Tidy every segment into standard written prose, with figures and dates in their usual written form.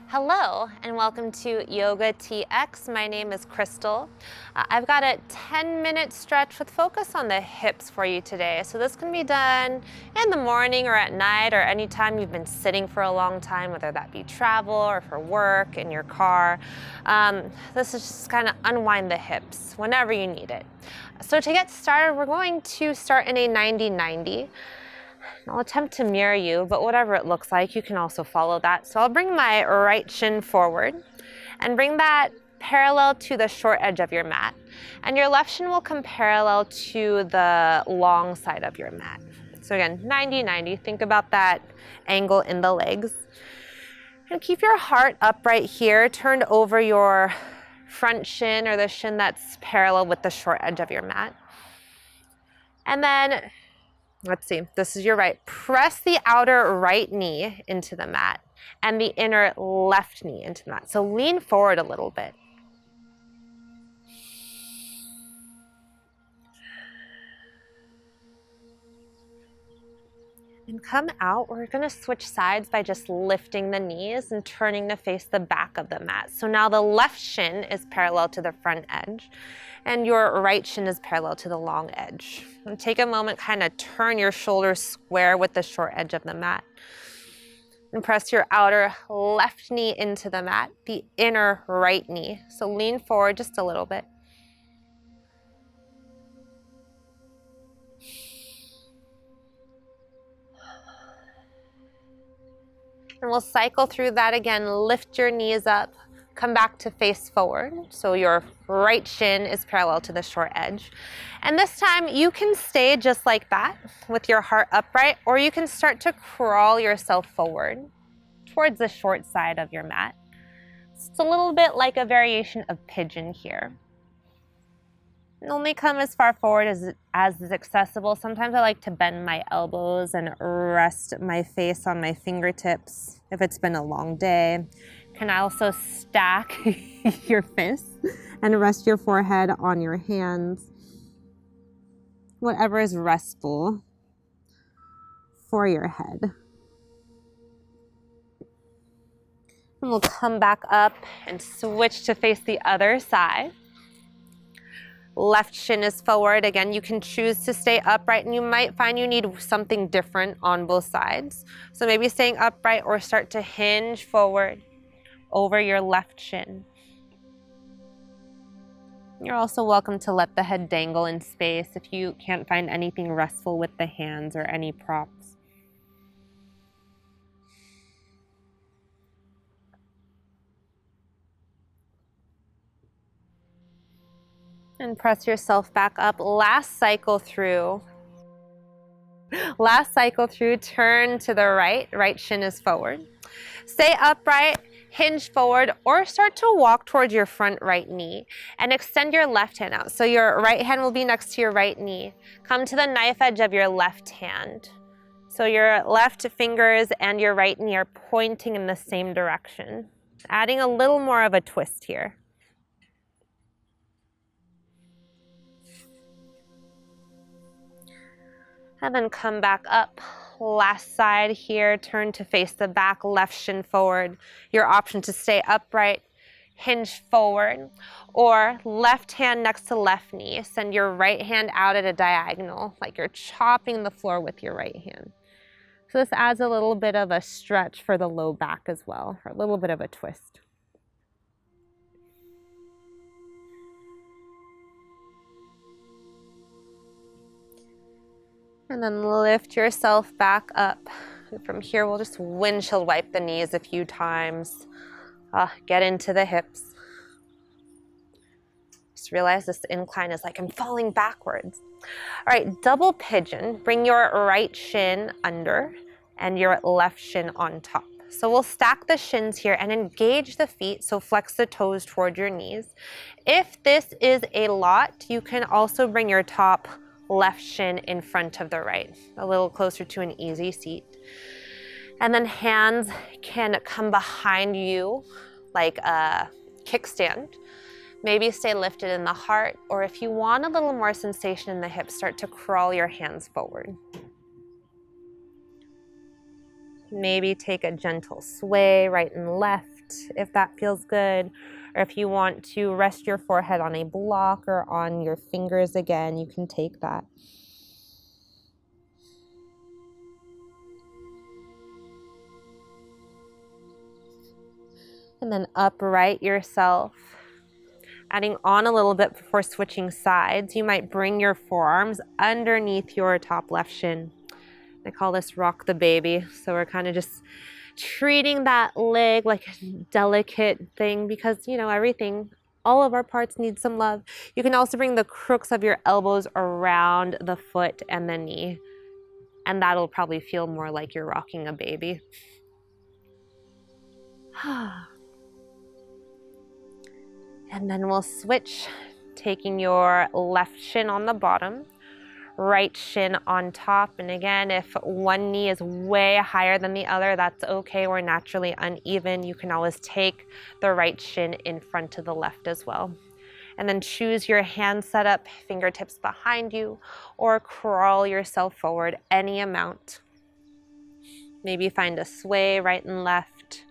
Hello and welcome to Yoga TX. My name is Crystal. I've got a 10-minute stretch with focus on the hips for you today. So this can be done in the morning or at night or anytime you've been sitting for a long time, whether that be travel or for work, in your car. This is just kind of unwind the hips whenever you need it. So to get started, we're going to start in a 90-90. I'll attempt to mirror you, but whatever it looks like, you can also follow that. So I'll bring my right shin forward and bring that parallel to the short edge of your mat. And your left shin will come parallel to the long side of your mat. So again, 90-90, think about that angle in the legs. And keep your heart upright here, turned over your front shin or the shin that's parallel with the short edge of your mat. And then let's see, this is your right. Press the outer right knee into the mat and the inner left knee into the mat. So lean forward a little bit. And come out. We're going to switch sides by just lifting the knees and turning to face the back of the mat. So now the left shin is parallel to the front edge and your right shin is parallel to the long edge. And take a moment, kind of turn your shoulders square with the short edge of the mat. And press your outer left knee into the mat, the inner right knee. So lean forward just a little bit. And we'll cycle through that again. Lift your knees up. Come back to face forward. So your right shin is parallel to the short edge. And this time you can stay just like that with your heart upright, or you can start to crawl yourself forward towards the short side of your mat. It's a little bit like a variation of pigeon here. And only come as far forward as is accessible. Sometimes I like to bend my elbows and rest my face on my fingertips if it's been a long day. Can also stack your fists and rest your forehead on your hands. Whatever is restful for your head. And we'll come back up and switch to face the other side. Left shin is forward. Again, you can choose to stay upright and you might find you need something different on both sides. So maybe staying upright or start to hinge forward over your left shin. You're also welcome to let the head dangle in space if you can't find anything restful with the hands or any props. And press yourself back up. Last cycle through, turn to the right. Right shin is forward. Stay upright, hinge forward, or start to walk towards your front right knee and extend your left hand out. So your right hand will be next to your right knee. Come to the knife edge of your left hand. So your left fingers and your right knee are pointing in the same direction, adding a little more of a twist here. And then come back up. Last side here, turn to face the back, left shin forward. Your option to stay upright, hinge forward, or left hand next to left knee. Send your right hand out at a diagonal, like you're chopping the floor with your right hand. So this adds a little bit of a stretch for the low back as well, or a little bit of a twist. And then lift yourself back up. And from here, we'll just windshield wipe the knees a few times. Get into the hips. Just realize this incline is like I'm falling backwards. All right, double pigeon. Bring your right shin under and your left shin on top. So we'll stack the shins here and engage the feet, so flex the toes toward your knees. If this is a lot, you can also bring your top left shin in front of the right, a little closer to an easy seat. And then hands can come behind you like a kickstand. Maybe stay lifted in the heart, or if you want a little more sensation in the hips, start to crawl your hands forward. Maybe take a gentle sway right and left. lift if that feels good. Or if you want to rest your forehead on a block or on your fingers again, you can take that. And then upright yourself. Adding on a little bit before switching sides, you might bring your forearms underneath your top left shin. I call this rock the baby. So we're kind of just treating that leg like a delicate thing because, you know, everything, all of our parts need some love. You can also bring the crooks of your elbows around the foot and the knee, and that'll probably feel more like you're rocking a baby. And then we'll switch, taking your left shin on the bottom, right shin on top. And again, if one knee is way higher than the other, that's okay. We're naturally uneven. You can always take the right shin in front of the left as well. And then choose your hand setup, fingertips behind you, or crawl yourself forward any amount. Maybe find a sway right and left.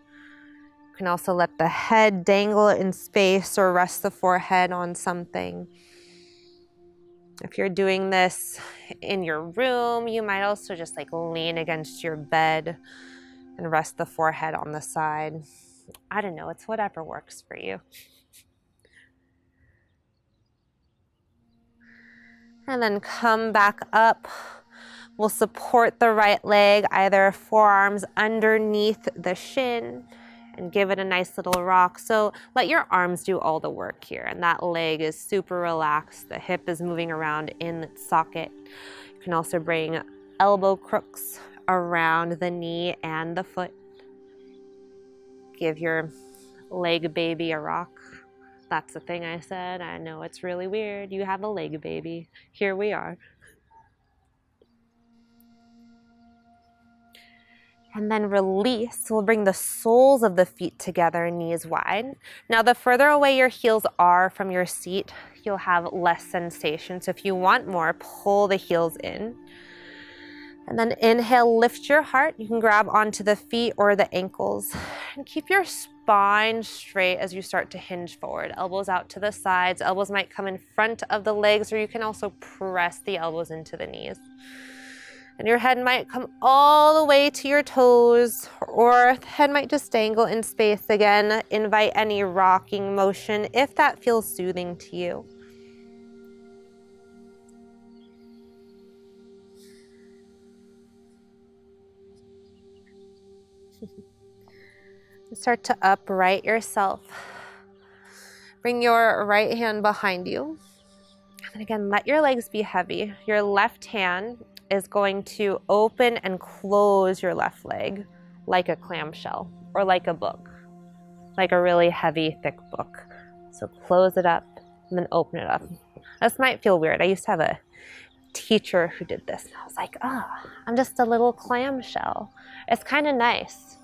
You can also let the head dangle in space or rest the forehead on something. If you're doing this in your room, you might also just like lean against your bed and rest the forehead on the side. I don't know, it's whatever works for you. And then come back up. We'll support the right leg, either forearms underneath the shin, and give it a nice little rock. So let your arms do all the work here, and that leg is super relaxed. The hip is moving around in its socket. You can also bring elbow crooks around the knee and the foot. Give your leg baby a rock. That's the thing I said. I know it's really weird. You have a leg baby. Here we are. And then release. We'll bring the soles of the feet together, knees wide. Now, the further away your heels are from your seat, you'll have less sensation. So if you want more, pull the heels in. And then inhale, lift your heart. You can grab onto the feet or the ankles. And keep your spine straight as you start to hinge forward. Elbows out to the sides. Elbows might come in front of the legs, or you can also press the elbows into the knees. And your head might come all the way to your toes, or the head might just dangle in space. Again, invite any rocking motion if that feels soothing to you. Start to upright yourself. Bring your right hand behind you. And again, let your legs be heavy. Your left hand is going to open and close your left leg like a clamshell or like a book, like a really heavy, thick book. So close it up and then open it up. This might feel weird. I used to have a teacher who did this. And I was like, oh, I'm just a little clamshell. It's kind of nice.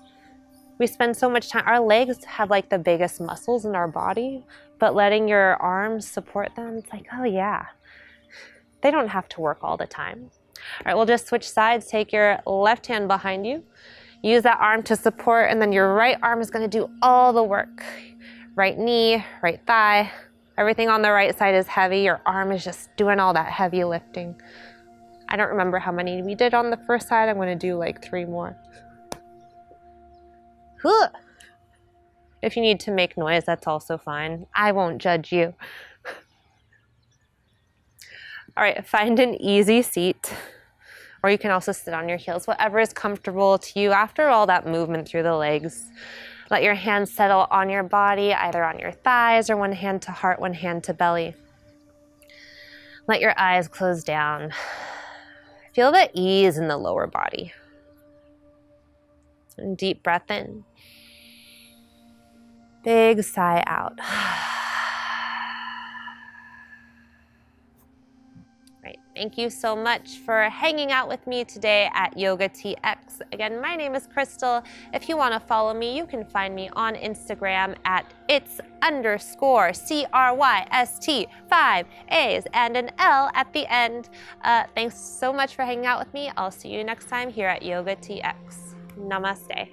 We spend so much time, our legs have like the biggest muscles in our body, but letting your arms support them, it's like, oh yeah, they don't have to work all the time. All right, we'll just switch sides. Take your left hand behind you. Use that arm to support, and then your right arm is going to do all the work. Right knee, right thigh. Everything on the right side is heavy. Your arm is just doing all that heavy lifting. I don't remember how many we did on the first side. I'm going to do like 3 more. If you need to make noise, that's also fine. I won't judge you. All right, find an easy seat, or you can also sit on your heels, whatever is comfortable to you after all that movement through the legs. Let your hands settle on your body, either on your thighs or one hand to heart, one hand to belly. Let your eyes close down. Feel the ease in the lower body. And deep breath in. Big sigh out. Right. Thank you so much for hanging out with me today at Yoga TX. Again, my name is Crystal. If you want to follow me, you can find me on Instagram at its_CRYST, 5 A's and an L at the end. Thanks so much for hanging out with me. I'll see you next time here at Yoga TX. Namaste.